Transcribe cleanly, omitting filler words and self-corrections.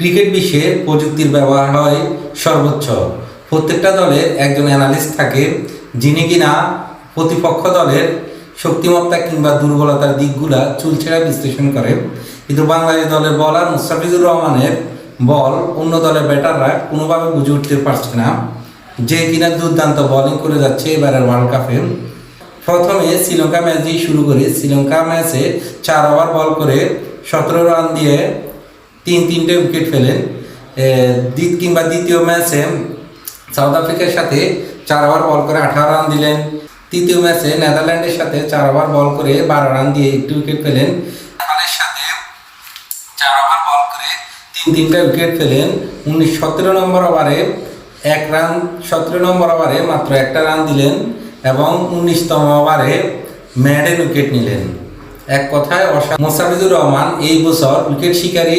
Cricket বিশ্বে প্রযুক্তির ব্যবহার হয় সর্বোচ্চ। প্রত্যেকটা দলের একজন অ্যানালিস্ট থাকে, যিনি কিনা প্রতিপক্ষ দলের শক্তিমত্তা কিংবা দুর্বলতার দিকগুলা চুলছেড়া বিশ্লেষণ করে। কিন্তু বাংলাদেশ দলের বলার মুস্তাফিজুর রহমানের বল অন্য দলের ব্যাটাররা কোনোভাবে বুঝে উঠতে পারছে না, যে কিনা দুর্দান্ত বোলিং করে যাচ্ছে এবারের ওয়ার্ল্ড কাপে। প্রথমে শ্রীলঙ্কা ম্যাচ দিয়ে শুরু করে শ্রীলঙ্কা ম্যাচে 4 ওভার বল করে 17 রান দিয়ে তিনটে উইকেট ফেলেন। দ্বিতীয় ম্যাচে সাউথ আফ্রিকার সাথে 4 ওভার বল করে 18 রান দিলেন। তৃতীয় ম্যাচে নেদারল্যান্ডের সাথে 4 ওভার বল করে 12 রান দিয়ে একটি উইকেট ফেলেন। নেপালের সাথে 4 ওভার বল করে তিনটা উইকেট ফেলেন। 17 নম্বর ওভারে 1 রান, 17 নম্বর ওভারে মাত্র একটা রান দিলেন এবং 19তম ওভারে ম্যাডেন উইকেট নিলেন। এক কথায় মুস্তাফিজুর রহমান এই বছর উইকেট শিকারী